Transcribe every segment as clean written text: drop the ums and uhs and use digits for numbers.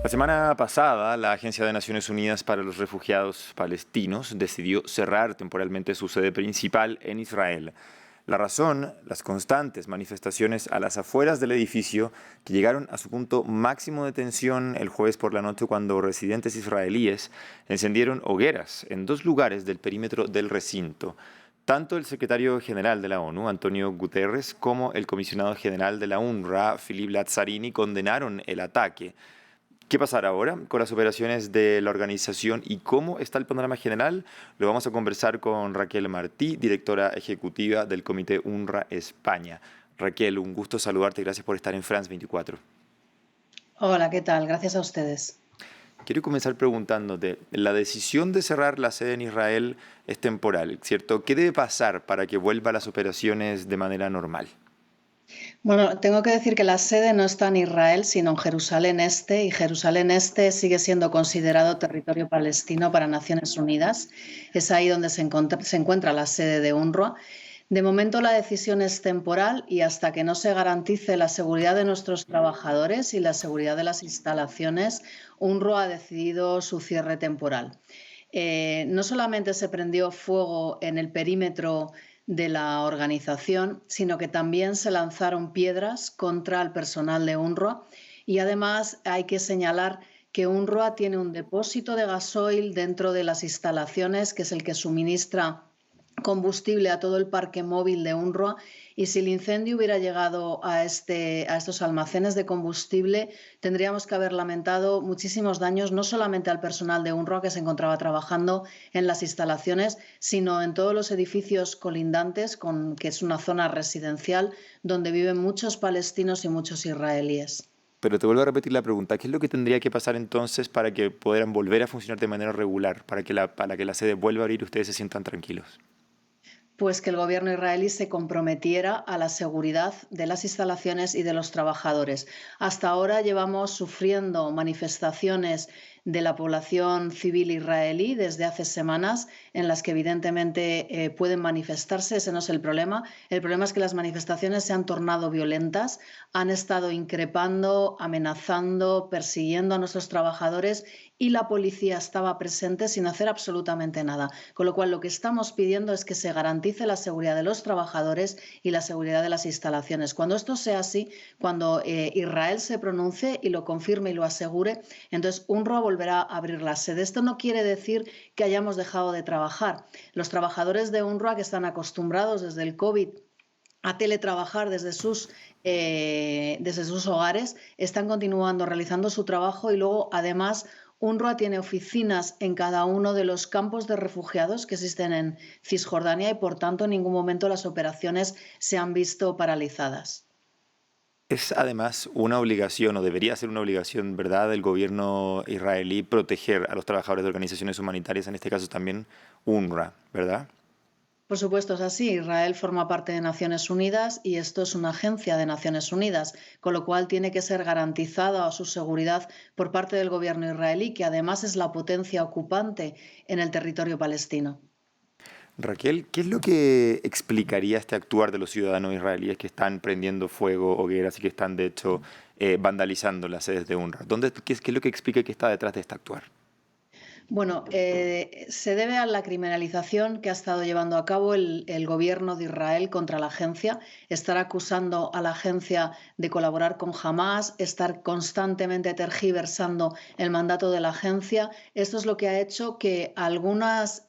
La semana pasada, la Agencia de Naciones Unidas para los Refugiados Palestinos decidió cerrar temporalmente su sede principal en Israel. La razón, las constantes manifestaciones a las afueras del edificio que llegaron a su punto máximo de tensión el jueves por la noche cuando residentes israelíes encendieron hogueras en dos lugares del perímetro del recinto. Tanto el secretario general de la ONU, Antonio Guterres, como el comisionado general de la UNRWA, Philippe Lazzarini, condenaron el ataque. ¿Qué pasará ahora con las operaciones de la organización y cómo está el panorama general? Lo vamos a conversar con Raquel Martí, directora ejecutiva del Comité UNRWA España. Raquel, un gusto saludarte, gracias por estar en France 24. Hola, ¿qué tal? Gracias a ustedes. Quiero comenzar preguntándote, la decisión de cerrar la sede en Israel es temporal, ¿cierto? ¿Qué debe pasar para que vuelva a las operaciones de manera normal? Bueno, tengo que decir que la sede no está en Israel, sino en Jerusalén Este, y Jerusalén Este sigue siendo considerado territorio palestino para Naciones Unidas. Es ahí donde se encuentra la sede de UNRWA. De momento la decisión es temporal y hasta que no se garantice la seguridad de nuestros trabajadores y la seguridad de las instalaciones, UNRWA ha decidido su cierre temporal. No solamente se prendió fuego en el perímetro de la organización, sino que también se lanzaron piedras contra el personal de UNRWA y además hay que señalar que UNRWA tiene un depósito de gasoil dentro de las instalaciones, que es el que suministra combustible a todo el parque móvil de UNRWA, y si el incendio hubiera llegado a estos almacenes de combustible, tendríamos que haber lamentado muchísimos daños, no solamente al personal de UNRWA que se encontraba trabajando en las instalaciones, sino en todos los edificios colindantes, que es una zona residencial donde viven muchos palestinos y muchos israelíes. Pero te vuelvo a repetir la pregunta, ¿qué es lo que tendría que pasar entonces para que pudieran volver a funcionar de manera regular, para que la sede vuelva a abrir y ustedes se sientan tranquilos? Pues que el gobierno israelí se comprometiera a la seguridad de las instalaciones y de los trabajadores. Hasta ahora llevamos sufriendo manifestaciones de la población civil israelí desde hace semanas en las que evidentemente pueden manifestarse, ese no es el problema. El problema es que las manifestaciones se han tornado violentas, han estado increpando, amenazando, persiguiendo a nuestros trabajadores y la policía estaba presente sin hacer absolutamente nada. Con lo cual, lo que estamos pidiendo es que se garantice la seguridad de los trabajadores y la seguridad de las instalaciones. Cuando esto sea así, cuando Israel se pronuncie y lo confirme y lo asegure, entonces UNRWA volverá a abrir la sede. Esto no quiere decir que hayamos dejado de trabajar. Los trabajadores de UNRWA, que están acostumbrados desde el COVID a teletrabajar desde sus hogares, están continuando realizando su trabajo y luego, además, UNRWA tiene oficinas en cada uno de los campos de refugiados que existen en Cisjordania y, por tanto, en ningún momento las operaciones se han visto paralizadas. Es además una obligación, o debería ser una obligación, ¿verdad?, del gobierno israelí proteger a los trabajadores de organizaciones humanitarias, en este caso también UNRWA, ¿verdad? Por supuesto, es así. Israel forma parte de Naciones Unidas y esto es una agencia de Naciones Unidas, con lo cual tiene que ser garantizada su seguridad por parte del gobierno israelí, que además es la potencia ocupante en el territorio palestino. Raquel, ¿qué es lo que explicaría este actuar de los ciudadanos israelíes que están prendiendo fuego, hogueras y que están, de hecho, vandalizando las sedes de UNRWA? ¿Qué es lo que explica que está detrás de este actuar? Bueno, se debe a la criminalización que ha estado llevando a cabo el gobierno de Israel contra la agencia, estar acusando a la agencia de colaborar con Hamás, estar constantemente tergiversando el mandato de la agencia. Esto es lo que ha hecho que algunas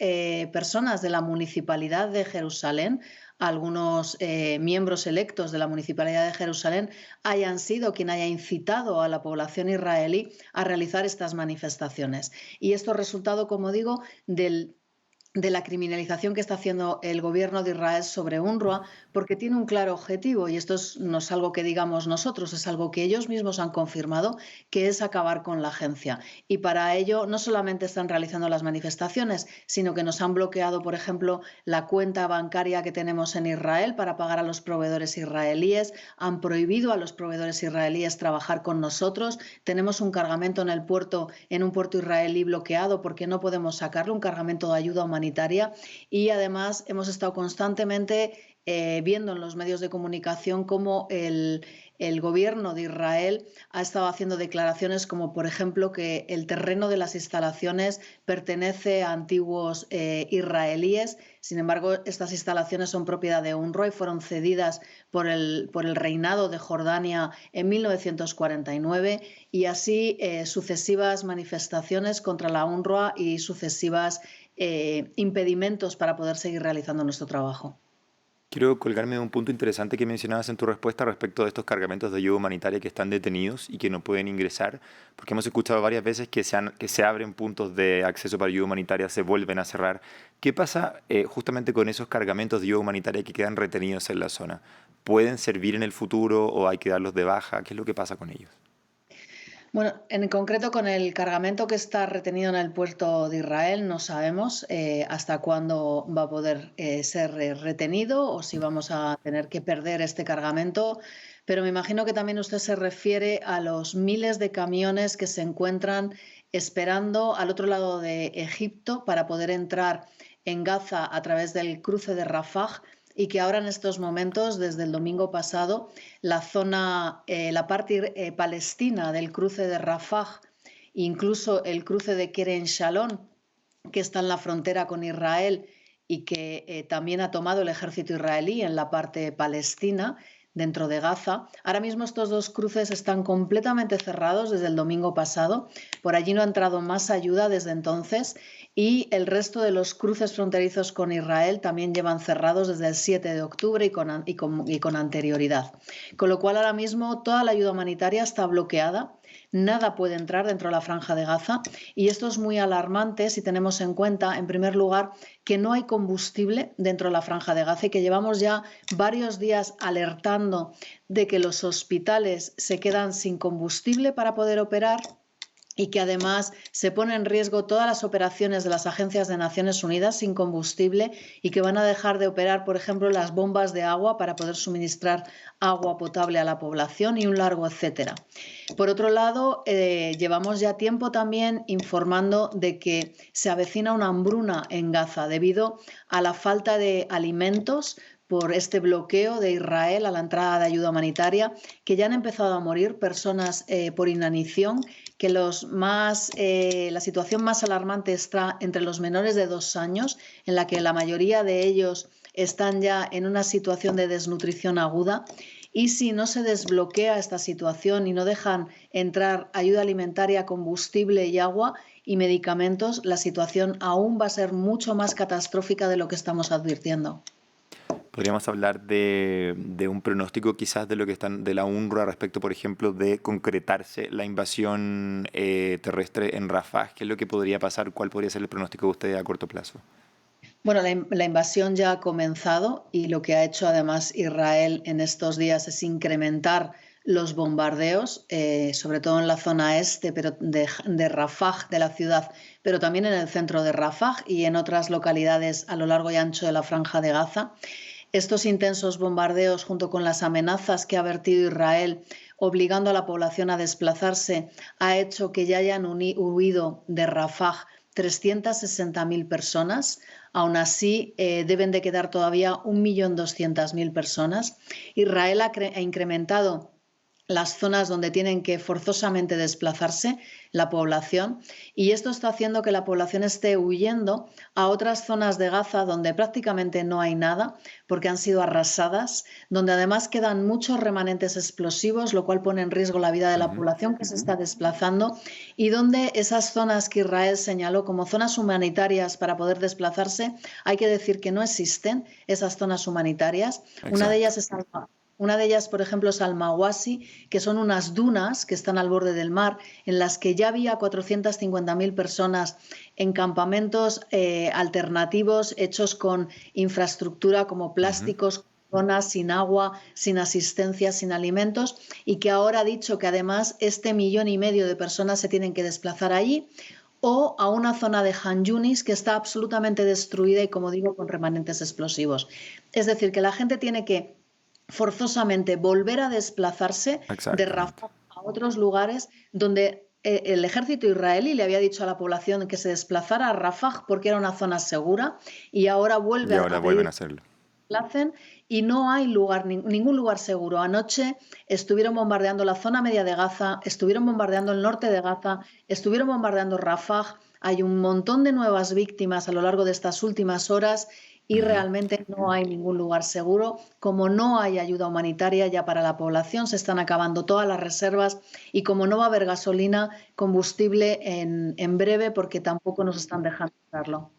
personas de la Municipalidad de Jerusalén, algunos miembros electos de la Municipalidad de Jerusalén, hayan sido quien haya incitado a la población israelí a realizar estas manifestaciones. Y esto es resultado, como digo, de la criminalización que está haciendo el gobierno de Israel sobre UNRWA, porque tiene un claro objetivo, y esto no es algo que digamos nosotros, es algo que ellos mismos han confirmado, que es acabar con la agencia. Y para ello no solamente están realizando las manifestaciones, sino que nos han bloqueado, por ejemplo, la cuenta bancaria que tenemos en Israel para pagar a los proveedores israelíes, han prohibido a los proveedores israelíes trabajar con nosotros, tenemos un cargamento en un puerto israelí bloqueado porque no podemos sacarlo, un cargamento de ayuda humanitaria, y además hemos estado constantemente viendo en los medios de comunicación cómo el gobierno de Israel ha estado haciendo declaraciones como, por ejemplo, que el terreno de las instalaciones pertenece a antiguos israelíes. Sin embargo, estas instalaciones son propiedad de UNRWA y fueron cedidas por el reinado de Jordania en 1949 y así sucesivas manifestaciones contra la UNRWA y sucesivas impedimentos para poder seguir realizando nuestro trabajo. Quiero colgarme de un punto interesante que mencionabas en tu respuesta respecto de estos cargamentos de ayuda humanitaria que están detenidos y que no pueden ingresar, porque hemos escuchado varias veces que se abren puntos de acceso para ayuda humanitaria, se vuelven a cerrar. ¿Qué pasa justamente con esos cargamentos de ayuda humanitaria que quedan retenidos en la zona? ¿Pueden servir en el futuro o hay que darlos de baja? ¿Qué es lo que pasa con ellos? Bueno, en concreto con el cargamento que está retenido en el puerto de Israel no sabemos hasta cuándo va a poder ser retenido o si vamos a tener que perder este cargamento, pero me imagino que también usted se refiere a los miles de camiones que se encuentran esperando al otro lado de Egipto para poder entrar en Gaza a través del cruce de Rafah y que ahora en estos momentos, desde el domingo pasado, la zona, la parte palestina del cruce de Rafah, incluso el cruce de Kerem Shalom, que está en la frontera con Israel y que también ha tomado el ejército israelí en la parte palestina, dentro de Gaza. Ahora mismo estos dos cruces están completamente cerrados desde el domingo pasado. Por allí no ha entrado más ayuda desde entonces y el resto de los cruces fronterizos con Israel también llevan cerrados desde el 7 de octubre y con anterioridad. Con lo cual ahora mismo toda la ayuda humanitaria está bloqueada. Nada puede entrar dentro de la franja de Gaza y esto es muy alarmante si tenemos en cuenta, en primer lugar, que no hay combustible dentro de la franja de Gaza y que llevamos ya varios días alertando de que los hospitales se quedan sin combustible para poder operar y que además se pone en riesgo todas las operaciones de las agencias de Naciones Unidas sin combustible y que van a dejar de operar, por ejemplo, las bombas de agua para poder suministrar agua potable a la población y un largo etcétera. Por otro lado, llevamos ya tiempo también informando de que se avecina una hambruna en Gaza debido a la falta de alimentos por este bloqueo de Israel a la entrada de ayuda humanitaria, que ya han empezado a morir personas por inanición, que la situación más alarmante está entre los menores de 2 años, en la que la mayoría de ellos están ya en una situación de desnutrición aguda. Y si no se desbloquea esta situación y no dejan entrar ayuda alimentaria, combustible y agua y medicamentos, la situación aún va a ser mucho más catastrófica de lo que estamos advirtiendo. Podríamos hablar de un pronóstico quizás de lo que están de la UNRWA respecto, por ejemplo, de concretarse la invasión terrestre en Rafah. ¿Qué es lo que podría pasar? ¿Cuál podría ser el pronóstico de ustedes a corto plazo? Bueno, la invasión ya ha comenzado y lo que ha hecho además Israel en estos días es incrementar los bombardeos, sobre todo en la zona este pero de Rafah, de la ciudad, pero también en el centro de Rafah y en otras localidades a lo largo y ancho de la Franja de Gaza. Estos intensos bombardeos, junto con las amenazas que ha vertido Israel, obligando a la población a desplazarse, ha hecho que ya hayan huido de Rafah 360.000 personas. Aún así, deben de quedar todavía 1.200.000 personas. Israel ha incrementado las zonas donde tienen que forzosamente desplazarse la población y esto está haciendo que la población esté huyendo a otras zonas de Gaza donde prácticamente no hay nada porque han sido arrasadas, donde además quedan muchos remanentes explosivos, lo cual pone en riesgo la vida de la población que se está desplazando y donde esas zonas que Israel señaló como zonas humanitarias para poder desplazarse, hay que decir que no existen esas zonas humanitarias. Exacto. Una de ellas, por ejemplo, es Al-Mawasi, que son unas dunas que están al borde del mar, en las que ya había 450.000 personas en campamentos alternativos hechos con infraestructura como Ujú. plásticos, zonas sin agua, sin asistencia, sin alimentos, y que ahora ha dicho que además 1,5 millones de personas se tienen que desplazar allí o a una zona de Han Yunis que está absolutamente destruida y, como digo, con remanentes explosivos. Es decir, que la gente tiene que forzosamente volver a desplazarse de Exactamente. Rafah a otros lugares donde el ejército israelí le había dicho a la población que se desplazara a Rafah porque era una zona segura y ahora Y vuelve ahora a vuelven a pedir hacerlo. desplacen y no hay ningún lugar seguro. Anoche estuvieron bombardeando la zona media de Gaza, estuvieron bombardeando el norte de Gaza, estuvieron bombardeando Rafah. Hay un montón de nuevas víctimas a lo largo de estas últimas horas y Ujú. realmente no hay ningún lugar seguro. Como no hay ayuda humanitaria ya para la población, se están acabando todas las reservas y como no va a haber gasolina, combustible en breve porque tampoco nos están dejando usarlo.